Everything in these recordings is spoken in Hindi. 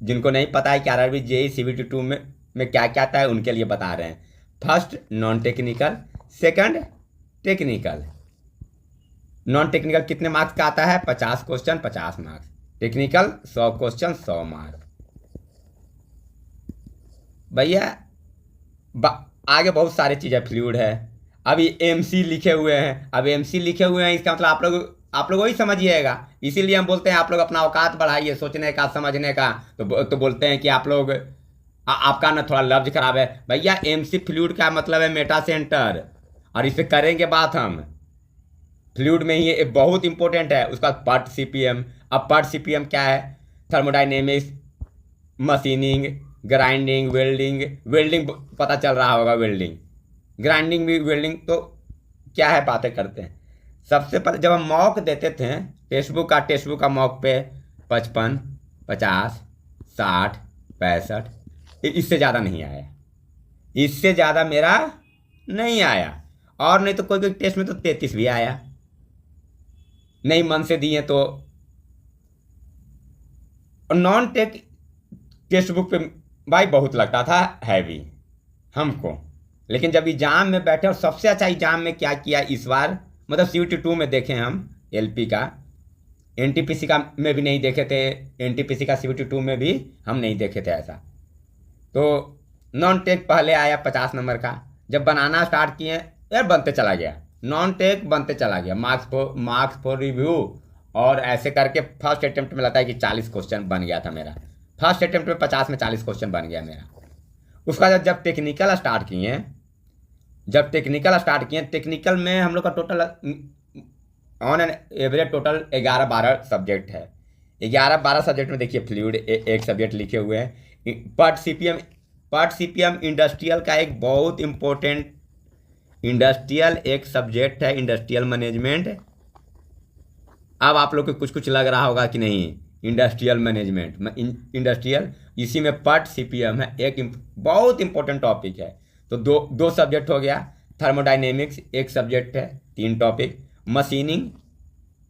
जिनको नहीं पता है कि आरआरबी जेई सीबीटी 2 में क्या क्या आता है, उनके लिए बता रहे हैं। First non technical, second technical. Non technical कितने मार्क्स का आता है? 50 question 50 marks. Technical 100 question 100 marks. भैया आगे बहुत सारी चीज़ें, फ्लूइड है, अभी एमसी लिखे हुए हैं। अब एमसी लिखे हुए हैं इसका मतलब आप लोग वही समझिएगा। इसीलिए हम बोलते हैं आप लोग अपना औकात बढ़ाइए सोचने का, समझने का। तो बोलते हैं कि आप लोग आपका ना थोड़ा लफ्ज खराब है। भैया एमसी फ्लूइड का मतलब है मेटा सेंटर, और इसे करेंगे बात हम। फ्लूइड में ही ये बहुत इंपॉर्टेंट है। उसका पार्ट सीपीएम। अब पार्ट सीपीएम क्या है? Thermodynamics, machining, grinding, welding. Welding पता चल रहा होगा, वेल्डिंग, ग्राइंडिंग भी, वेल्डिंग। तो क्या है, बातें करते हैं। सबसे पहले जब हम मॉक देते थे, टेक्स्ट बुक का मॉक पे 55, 50, 60, 65, इससे ज़्यादा नहीं आया। इससे ज़्यादा मेरा नहीं आया। और नहीं तो कोई कोई टेस्ट में तो 33 भी आया, नहीं मन से दिए तो। और नॉन टेक टेक्स्ट बुक पे भाई बहुत लगता था हैवी हमको। लेकिन जब एग्जाम में बैठे, और सबसे अच्छा एग्जाम में क्या किया इस बार, मतलब सीयूटी 2 में देखें हम एलपी का, एनटीपीसी का में भी नहीं देखे थे। एनटीपीसी का सीयूटी 2 में भी हम नहीं देखे थे ऐसा। तो नॉन टेक पहले आया 50 नंबर का। जब बनाना स्टार्ट किए यार, बनते चला गया, नॉन टेक बनते चला गया। मार्क्स फॉर रिव्यू, और ऐसे करके फर्स्ट अटेम्प्ट में लगता है कि 40 क्वेश्चन बन गया था मेरा। फर्स्ट अटेम्प्ट में 50 में 40 क्वेश्चन बन गया मेरा। उसका जब टेक्निकल स्टार्ट किए, टेक्निकल में हम लोग का total on an average total 11-12 subject है। 11-12 सब्जेक्ट में देखिए फ्लूइड एक सब्जेक्ट लिखे हुए हैं। पार्ट सीपीएम इंडस्ट्रियल का एक बहुत इंपॉर्टेंट इंडस्ट्रियल एक सब्जेक्ट है, इंडस्ट्रियल मैनेजमेंट। अब आप लोग को कुछ कुछ लग रहा होगा कि नहीं, इंडस्ट्रियल मैनेजमेंट, इंडस्ट्रियल, इसी में पार्ट सीपीएम है, एक बहुत इंपॉर्टेंट टॉपिक है। तो दो सब्जेक्ट हो गया। थर्मोडाइनेमिक्स एक सब्जेक्ट है, 3 टॉपिक। मशीनिंग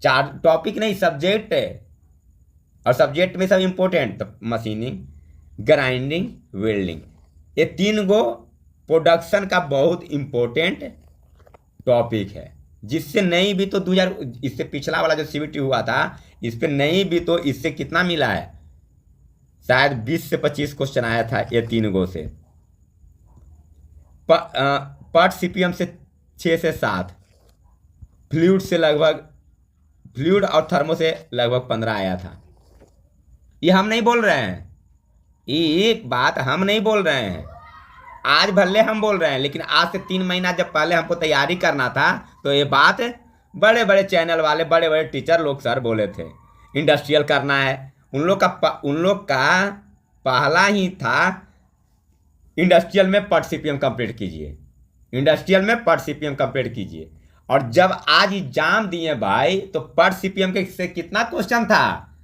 4 टॉपिक नहीं, सब्जेक्ट है, और सब्जेक्ट में सब इंपॉर्टेंट। तो मशीनिंग, ग्राइंडिंग, वेल्डिंग, ये 3 गो प्रोडक्शन का बहुत इंपॉर्टेंट टॉपिक है। जिससे नहीं भी तो 2000, इससे पिछला वाला जो सीबीटी हुआ था, इस पे नहीं भी तो इससे कितना मिला है, शायद 20 से 25 क्वेश्चन आया था ये 3 गो से। पार्ट सीपीएम से 6 से 7, फ्लूइड से लगभग, फ्लूइड और थर्मो से लगभग 15 आया था। ये हम नहीं बोल रहे हैं, एक बात हम नहीं बोल रहे हैं, आज भले हम बोल रहे हैं। लेकिन आज से 3 महीना जब पहले हमको तैयारी करना था, तो ये बात बड़े बड़े चैनल वाले, बड़े बड़े टीचर लोग सर बोले थे इंडस्ट्रियल करना है। उन लोग का पहला ही था, इंडस्ट्रियल में पार्ट सीपीएम कंप्लीट कीजिए, इंडस्ट्रियल में पार्ट सीपीएम कंप्लीट कीजिए। और जब आज एग्जाम दिए भाई, तो पार्ट सीपीएम के से कितना क्वेश्चन था।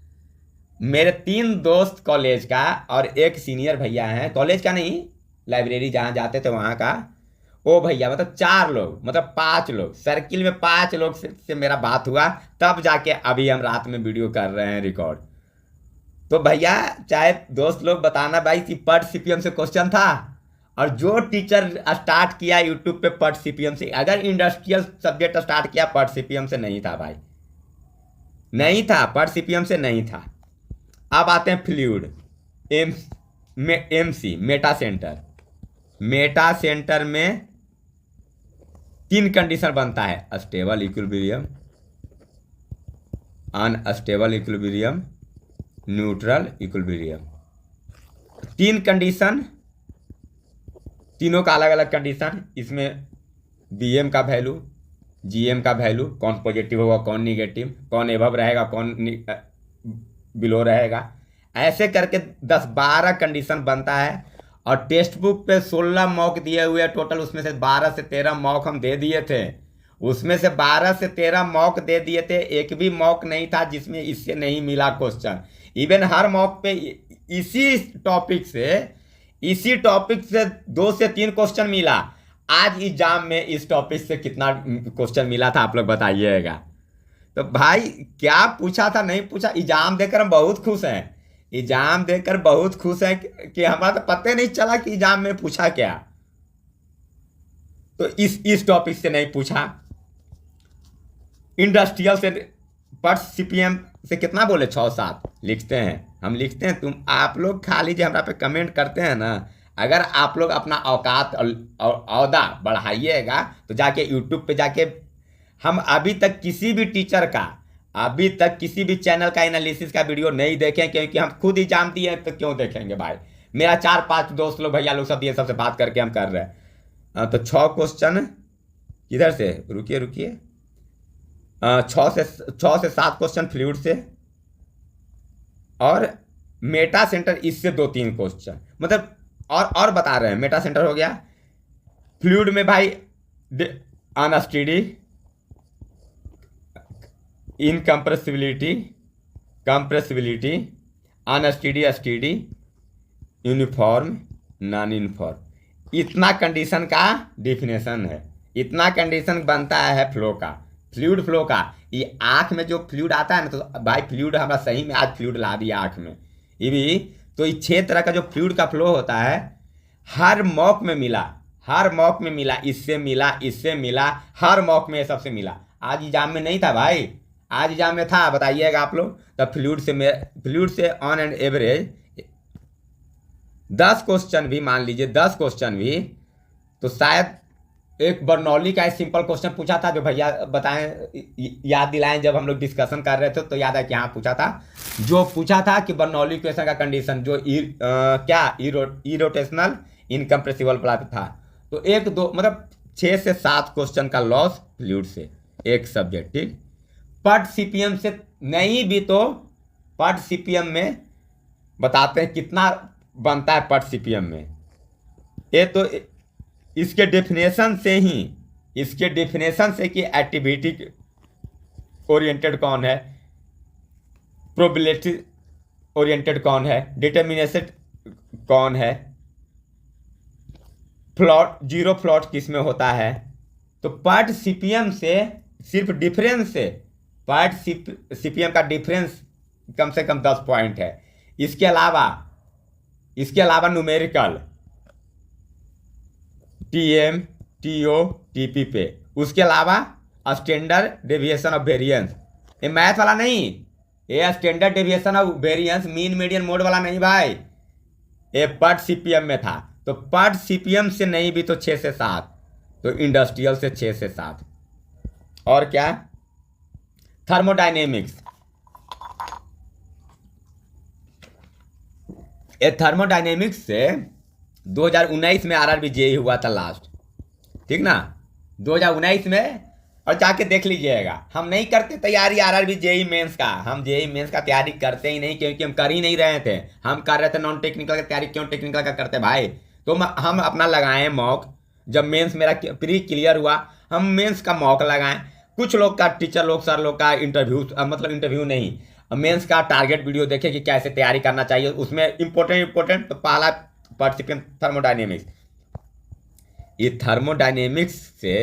मेरे 3 दोस्त कॉलेज का और एक सीनियर भैया हैं, कॉलेज का नहीं, लाइब्रेरी जहाँ जाते थे वहाँ का, ओ भैया, मतलब 4 लोग, मतलब 5 लोग, सर्किल में 5 लोग से मेरा बात हुआ, तब जाके अभी हम रात में वीडियो कर रहे हैं रिकॉर्ड। तो भैया चाहे दोस्त लोग बताना भाई कि पार्ट सीपीएम से क्वेश्चन था। और जो टीचर स्टार्ट किया यूट्यूब पे पार्ट सीपीएम से, अगर इंडस्ट्रियल सब्जेक्ट स्टार्ट किया पार्ट सीपीएम से नहीं था भाई, नहीं था, पार्ट सीपीएम से नहीं था। अब आते हैं fluid, MC, Meta centre. Meta centre में 3 कंडीशन बनता है, stable equilibrium, unstable equilibrium, neutral equilibrium. 3 condition, तीनों का अलग अलग कंडीशन। इसमें बीएम का वैल्यू, जीएम का वैल्यू, कौन पॉजिटिव होगा, कौन निगेटिव, कौन एबव रहेगा, कौन बिलो रहेगा, ऐसे करके 10-12 कंडीशन बनता है। और टेक्स्ट बुक पे 16 मॉक दिए हुए टोटल, उसमें से 12 से 13 मॉक हम दे दिए थे। उसमें से 12 से 13 मॉक दे दिए थे, एक भी मॉक नहीं था जिसमें इससे नहीं मिला क्वेश्चन। इवन हर मॉक पे इसी टॉपिक से 2 से 3 क्वेश्चन मिला। आज एग्जाम में इस टॉपिक से कितना क्वेश्चन मिला था आप लोग बताइएगा। तो भाई क्या पूछा था, नहीं पूछा, एग्जाम देकर हम बहुत खुश हैं। एग्जाम देकर बहुत खुश है कि हमारा तो पता नहीं चला कि एग्जाम में पूछा क्या। तो इस टॉपिक से नहीं पूछा। इंडस्ट्रियल से पर सीपीएम से कितना बोले 6-7 लिखते हैं, हम लिखते हैं। तुम आप लोग खाली जो हमारा पे कमेंट करते हैं ना, अगर आप लोग अपना औकात और औदा बढ़ाइएगा तो जाके यूट्यूब पे जाके, हम अभी तक किसी भी टीचर का, अभी तक किसी भी चैनल का एनालिसिस का वीडियो नहीं देखें, क्योंकि हम खुद एग्जाम दिए हैं तो क्यों देखेंगे भाई। मेरा 4-5 दोस्त लोग भैया लोग सब ये सबसे बात करके हम कर रहे हैं। तो 6 क्वेश्चन किधर से, रुकिए 6 से 7 क्वेश्चन फ्लूइड से, और मेटा सेंटर इससे 2-3 क्वेश्चन, मतलब और बता रहे हैं। मेटा सेंटर हो गया फ्लूइड में भाई, unsteady, incompressibility, compressibility, unsteady, steady, uniform, non uniform, इतना कंडीशन का डिफिनेशन है, इतना कंडीशन बनता है फ्लो का, फ्लूइड फ्लो का। ये आँख में जो फ्लूइड आता है ना, तो भाई फ्लूइड हमारा सही में आज फ्लूइड ला दिया आँख में। ये भी तो ये 6 तरह का जो फ्लूइड का फ्लो होता है, हर मॉक में मिला, हर मॉक में मिला, इससे मिला, इससे मिला, हर मॉक में ये सबसे मिला। आज एग्जाम में नहीं था भाई, आज एग्जाम में था, बताइएगा आप लोग। तब फ्लूइड से ऑन एंड एवरेज 10 क्वेश्चन भी, मान लीजिए 10 क्वेश्चन भी, तो शायद एक बर्नौली का सिंपल क्वेश्चन पूछा था, जो भैया बताएं, याद दिलाएं, जब हम लोग डिस्कशन कर रहे थे तो याद है कि हाँ पूछा था, जो पूछा था कि बर्नौली क्वेश्चन का कंडीशन जो इरोटेशनल इनकम्प्रेसिबल प्लाट था। तो 1-2 मतलब 6 से 7 क्वेश्चन का लॉस फ्लूइड से एक सब्जेक्ट, ठीक। पट सीपीएम से नहीं भी तो पट सीपीएम में बताते हैं कितना बनता है पट सीपीएम में। ये तो इसके डेफिनेशन से ही, इसके डेफिनेशन से कि एक्टिविटी ओरिएंटेड कौन है, प्रोबेबिलिटी ओरिएंटेड कौन है, डिटर्मिनेशन कौन है, फ्लॉट जीरो फ्लॉट किस में होता है। तो पार्ट सीपीएम से सिर्फ डिफरेंस से, पार्ट सीपीएम का डिफरेंस कम से कम 10 पॉइंट है। इसके अलावा न्यूमेरिकल टीएम, टीओ, टीपी पे, उसके अलावा स्टैंडर्ड डेविएशन ऑफ वेरिएंस, ये मैथ वाला नहीं, ये standard deviation of variance mean median mode वाला नहीं भाई, ये पार्ट सीपीएम में था। तो पार्ट सीपीएम से नहीं भी तो 6 से 7, तो इंडस्ट्रियल से 6 से 7। और क्या, थर्मोडायनेमिक्स, ये थर्मोडायनेमिक्स से 2019 में आरआरबी जेई हुआ था लास्ट, ठीक ना, 2019 में। और जाके देख लीजिएगा, हम नहीं करते तैयारी आरआरबी जेई मेंस का, हम जेई मेंस का तैयारी करते ही नहीं, क्योंकि हम कर ही नहीं रहे थे। हम कर रहे थे नॉन टेक्निकल की तैयारी, क्यों टेक्निकल का करते भाई। तो हम अपना लगाएं मॉक, जब मेंस मेरा प्री क्लियर हुआ, हम मेंस का मॉक लगाएं। कुछ लोग का, टीचर लोग, सर लोग का इंटरव्यू, मतलब इंटरव्यू नहीं, मेंस का टारगेट वीडियो देखे कि कैसे तैयारी करना चाहिए। उसमें इंपॉर्टेंट तो पहला पार्टिसिपेंट थर्मोडायनेमिक्स। ये थर्मोडायनेमिक्स से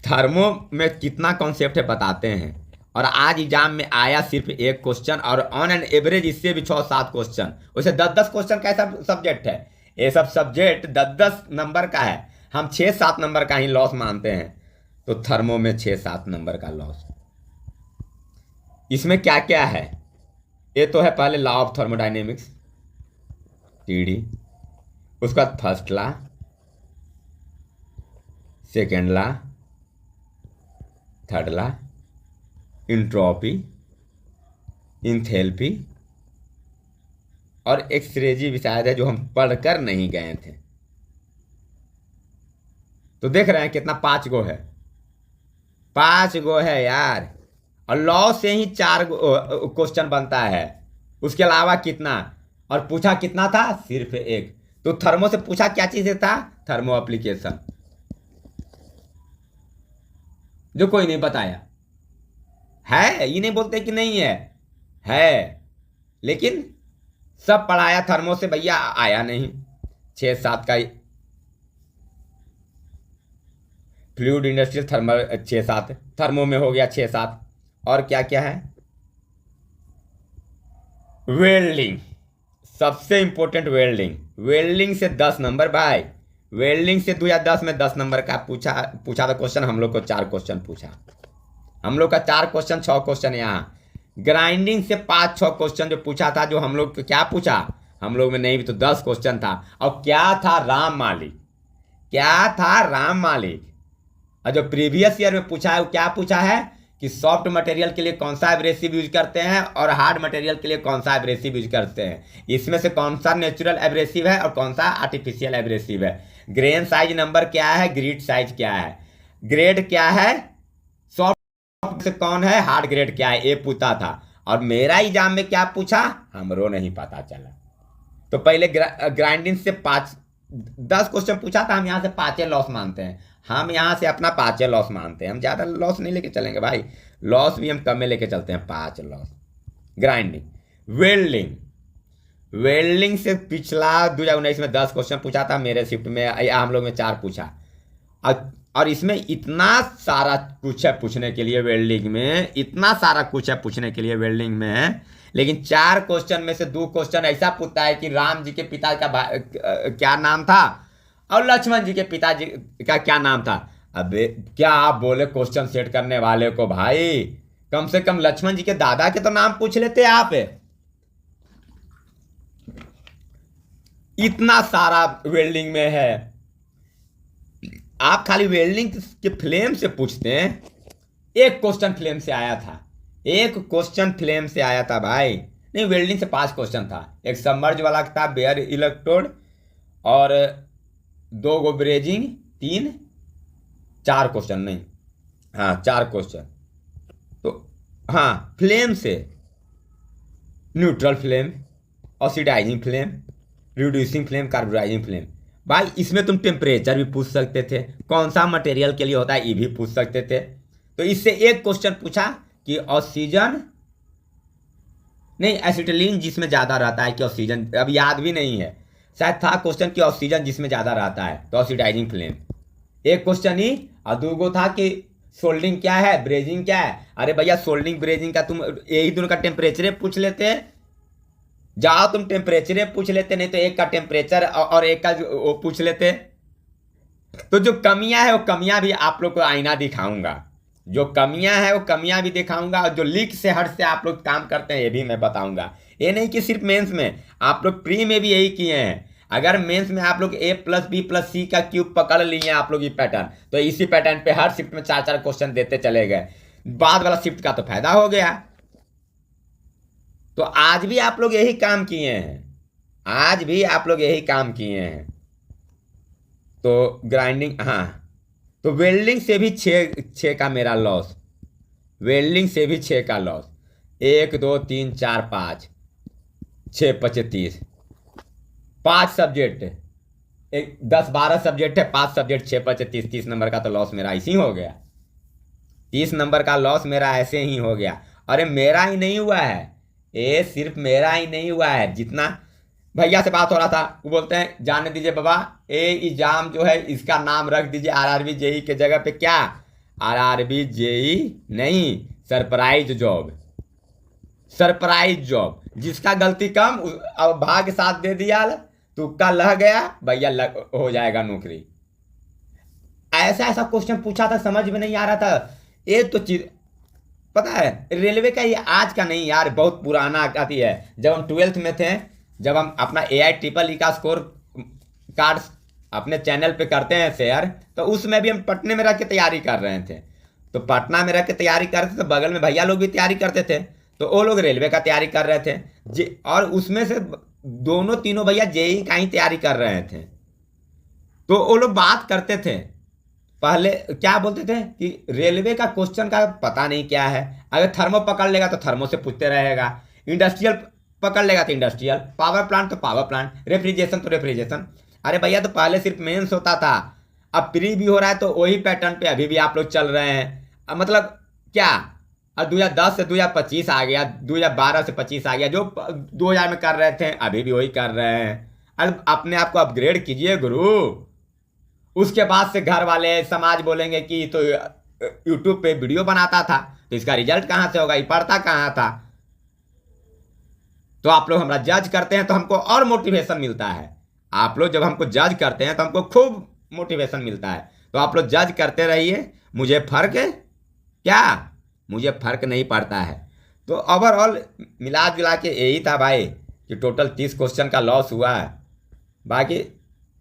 थर्मो में कितना कॉन्सेप्ट है बताते हैं। और आज एग्जाम में आया सिर्फ 1 क्वेश्चन, और ऑन एंड एवरेज इससे भी 6-7 क्वेश्चन, वैसे 10-10 क्वेश्चन का सब सब्जेक्ट है। ये सब सब्जेक्ट 10-10 नंबर का है, हम 6-7 नंबर का ही लॉस मानते हैं। तो थर्मो में 6-7 नंबर का लॉस। इसमें क्या क्या है, ये तो है पहले लॉ ऑफ थर्मोडायनेमिक्स, टीडी, उसके बाद first law, second law, third law, entropy, enthalpy, और एक्सरेजी भी शायद है, जो हम पढ़कर नहीं गए थे। तो देख रहे हैं कितना, 5 गो है, 5 गो है यार। और लॉ से ही 4 क्वेश्चन बनता है, उसके अलावा कितना, और पूछा कितना था, सिर्फ 1। तो थर्मो से पूछा क्या चीज था, थर्मो एप्लीकेशन, जो कोई नहीं बताया है। ये नहीं बोलते कि नहीं है, लेकिन सब पढ़ाया थर्मो से, भैया आया नहीं। 6-7 का फ्लूइड इंडस्ट्रियल थर्मल 6-7, थर्मो में हो गया 6-7। और क्या क्या है, वेल्डिंग, सबसे इंपॉर्टेंट वेल्डिंग। वेल्डिंग से 10 नंबर भाई। वेल्डिंग से 2010 में 10 नंबर का पूछा पूछा था क्वेश्चन। हम लोग को 4 क्वेश्चन पूछा। हम लोग का 4 क्वेश्चन 6 क्वेश्चन यहाँ। ग्राइंडिंग से 5-6 क्वेश्चन जो पूछा था, जो हम लोग को क्या पूछा, हम लोग में नहीं भी तो 10 क्वेश्चन था। और क्या था, राम मालिक। क्या था, राम मालिक। और जो प्रीवियस ईयर में पूछा है वो क्या पूछा है कि सॉफ्ट मटेरियल के लिए कौन सा एब्रेसिव यूज करते हैं और हार्ड मटेरियल के लिए कौन सा एब्रेसिव यूज करते हैं। इसमें से कौन सा नेचुरल एब्रेसिव है और कौन सा आर्टिफिशियल एब्रेसिव है। ग्रेन साइज नंबर क्या है, ग्रिड साइज क्या है, ग्रेड क्या है, सॉफ्ट से कौन है, हार्ड ग्रेड क्या है, ये पूछा था। और मेरा एग्जाम में क्या पूछा हमरो नहीं पता चला। तो पहले ग्राइंडिंग से 10 क्वेश्चन पूछा था। हम यहाँ से 5 लॉस मानते हैं। हम यहाँ से अपना 5 लॉस मानते हैं। हम ज़्यादा लॉस नहीं लेके चलेंगे भाई। लॉस भी हम कम में लेके चलते हैं, 5 लॉस। ग्राइंडिंग। वेल्डिंग, वेल्डिंग से पिछला 2019 में 10 क्वेश्चन पूछा था। मेरे शिफ्ट में हम लोग में 4 पूछा। और इसमें इतना सारा कुछ है पूछने के लिए वेल्डिंग में, इतना सारा कुछ है पूछने के लिए वेल्डिंग में। लेकिन 4 क्वेश्चन में से 2 क्वेश्चन ऐसा पूछता है कि राम जी के पिता का क्या नाम था और लक्ष्मण जी के पिताजी का क्या नाम था। अबे क्या आप बोले क्वेश्चन सेट करने वाले को भाई, कम से कम लक्ष्मण जी के दादा के तो नाम पूछ लेते आप। इतना सारा वेल्डिंग में है। आप खाली वेल्डिंग के फ्लेम से पूछते हैं। एक क्वेश्चन फ्लेम से आया था, एक क्वेश्चन फ्लेम से आया था भाई। नहीं, वेल्डिंग से 5 क्वेश्चन था। एक सबमर्ज वाला था, बेयर इलेक्ट्रोड, और 2 गो ब्रेजिंग, 4 क्वेश्चन नहीं, हाँ 4 क्वेश्चन। तो हाँ, फ्लेम से neutral flame, oxidising flame, reducing flame, carbonising flame. भाई इसमें तुम टेम्परेचर भी पूछ सकते थे, कौन सा मटेरियल के लिए होता है ये भी पूछ सकते थे। तो इससे एक क्वेश्चन पूछा कि ऑक्सीजन नहीं, एसिटिलीन जिसमें ज़्यादा रहता है कि ऑक्सीजन, अब याद भी नहीं है, शायद था क्वेश्चन कि ऑक्सीजन जिसमें ज़्यादा रहता है तो ऑक्सीडाइजिंग फ्लेम। एक क्वेश्चन ही। और 2 गो था कि सोल्डिंग क्या है, ब्रेजिंग क्या है। अरे भैया सोल्डिंग ब्रेजिंग का तुम यही दोनों का टेम्परेचर पूछ लेते, जाओ तुम टेम्परेचर पूछ लेते, नहीं तो एक का टेम्परेचर और एक का वो पूछ लेते। तो जो कमियां है वो कमियां भी आप लोग को आईना दिखाऊंगा, जो कमियां है वो कमियां भी दिखाऊंगा, और जो लीक से हट से आप लोग काम करते हैं ये भी मैं बताऊंगा। ये नहीं कि सिर्फ मेंस में, आप लोग प्री में भी यही किए हैं। अगर मेंस में आप लोग A+B+C का क्यूब पकड़ लिए आप लोग ये पैटर्न, तो इसी पैटर्न पे हर शिफ्ट में 4-4 क्वेश्चन देते चले गए। बाद वाला शिफ्ट का तो फायदा हो गया। तो आज भी आप लोग यही काम किए हैं, आज भी आप लोग यही काम किए हैं। तो ग्राइंडिंग, हाँ, तो वेल्डिंग से भी 6 का मेरा लॉस, वेल्डिंग से भी 6 का लॉस। 1 2 3 4 5 6 25 5 सब्जेक्ट, 10-12 सब्जेक्ट है, 5 सब्जेक्ट 6 25 30 नंबर का तो लॉस मेरा ऐसे ही हो गया। 30 नंबर का लॉस मेरा ऐसे ही हो गया। अरे मेरा ही नहीं हुआ है, ये सिर्फ मेरा ही नहीं हुआ है। जितना भैया से बात हो रहा था, वो बोलते हैं जाने दीजिए बाबा, ये एग्जाम जो है इसका नाम रख दीजिए आरआरबी जेई के जगह पे क्या, आरआरबी जेई नहीं, सरप्राइज जॉब। सरप्राइज जॉब, जिसका गलती कम अब भाग्य साथ दे दिया, तुक्का लग गया भैया, हो जाएगा नौकरी। ऐसा ऐसा क्वेश्चन पूछा था, समझ में नहीं आ रहा था। ये तो चीज पता है, रेलवे का ये आज का नहीं यार, बहुत पुराना आती है। जब हम 12th में थे, जब हम अपना AIEEE का स्कोर कार्ड अपने चैनल पे करते हैं शेयर, तो उसमें भी हम पटने में रह के तैयारी कर रहे थे। तो पटना में रह के तैयारी करते तो बगल में भैया लोग भी तैयारी करते थे, तो वो लोग रेलवे का तैयारी कर रहे थे और उसमें से दोनों तीनों भैया जेई का ही तैयारी कर रहे थे। तो वो लोग बात करते थे, पहले क्या बोलते थे कि रेलवे का क्वेश्चन का पता नहीं क्या है, अगर थर्मो पकड़ लेगा तो थर्मो से पूछते रहेगा, इंडस्ट्रियल पकड़ लेगा तो इंडस्ट्रियल, पावर प्लांट तो पावर प्लांट, रेफ्रिजरेशन तो रेफ्रिजरेशन। अरे भैया तो पहले सिर्फ मेंस होता था, अब प्री भी हो रहा है, तो वही पैटर्न पे अभी भी आप लोग चल रहे हैं। अब मतलब क्या, अब 2010 से 2025 आ गया, 2012 से 25 आ गया, जो 2000 में कर रहे थे अभी भी वही कर रहे हैं। अब अपने आप को अपग्रेड कीजिए गुरु। उसके बाद से घर वाले समाज बोलेंगे कि तो यूट्यूब पे वीडियो बनाता था, तो इसका रिजल्ट कहाँ से होगा, ये पढ़ता कहाँ था। तो आप लोग हमारा जज करते हैं तो हमको और मोटिवेशन मिलता है। आप लोग जब हमको जज करते हैं तो हमको खूब मोटिवेशन मिलता है। तो आप लोग जज करते रहिए, मुझे फर्क क्या, मुझे फर्क नहीं पड़ता है। तो ओवरऑल मिला जुला के यही था भाई कि टोटल 30 क्वेश्चन का लॉस हुआ है। बाकी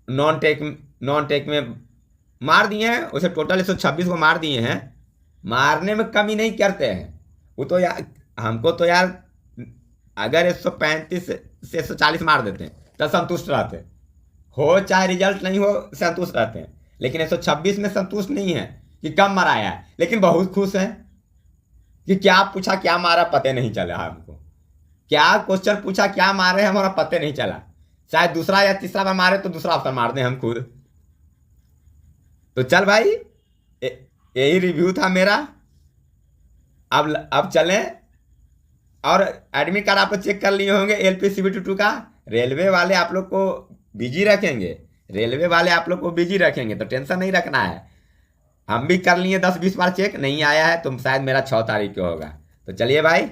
नॉन टेक में मार दिए हैं, उसे टोटल 126 को मार दिए हैं। मारने में कमी नहीं करते हैं वो तो यार, हमको तो यार अगर 135 से 140 मार देते हैं तो संतुष्ट रहते हैं, हो चाहे रिजल्ट नहीं हो संतुष्ट रहते हैं। लेकिन 126 में संतुष्ट नहीं है कि कम मराया है, लेकिन बहुत खुश है कि क्या पूछा क्या मारा पते नहीं चला हमको, क्या क्वेश्चन पूछा क्या मारे हमारा पते नहीं चला। शायद दूसरा या तीसरा बार मारे तो दूसरा ऑप्शन मार दें हम खुद। तो चल भाई यही रिव्यू था मेरा। अब चलें, और एडमिट कार्ड आप लोग चेक कर लिए होंगे LPCBT2 का। रेलवे वाले आप लोग को बिजी रखेंगे, रेलवे वाले आप लोग को बिजी रखेंगे, तो टेंशन नहीं रखना है। हम भी कर लिए 10-20 बार चेक, नहीं आया है तो शायद मेरा 6 तारीख को होगा। तो चलिए भाई,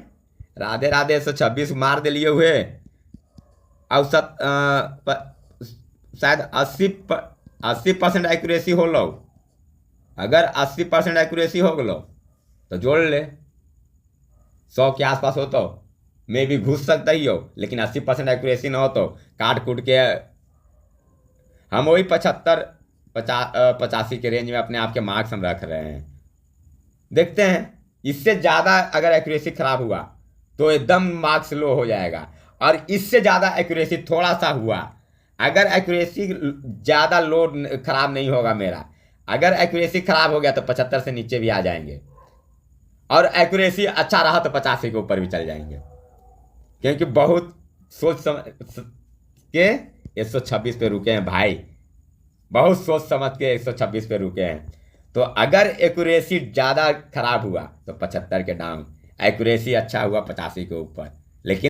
राधे राधे। 126 मार दे लिए हुए, औसत शायद 80% एक्यूरेसी हो लो। अगर 80% एक्यूरेसी हो लो तो जोड़ ले, 100 के आसपास हो तो मे भी घुस सकता ही हो, लेकिन 80% एक्यूरेसी ना हो तो काट कूट के हम वही 85 के रेंज में अपने आप के मार्क्स हम रख रहे हैं। देखते हैं, इससे ज़्यादा अगर एक्यूरेसी खराब हुआ तो एकदम मार्क्स लो हो जाएगा, और इससे ज़्यादा एक्यूरेसी थोड़ा सा हुआ, अगर एक्यूरेसी ज़्यादा लो खराब नहीं होगा मेरा, अगर एक्यूरेसी खराब हो गया तो 75 से नीचे भी आ जाएंगे, और एक्यूरेसी अच्छा रहा तो 85 के ऊपर भी चल जाएंगे, क्योंकि बहुत सोच समझ के 126 पे रुके हैं भाई, बहुत सोच समझ के 126 पे रुके हैं। तो अगर एक्यूरेसी ज़्यादा खराब हुआ तो 75 के डाउन, एक्यूरेसी अच्छा हुआ 85 के ऊपर। लेकिन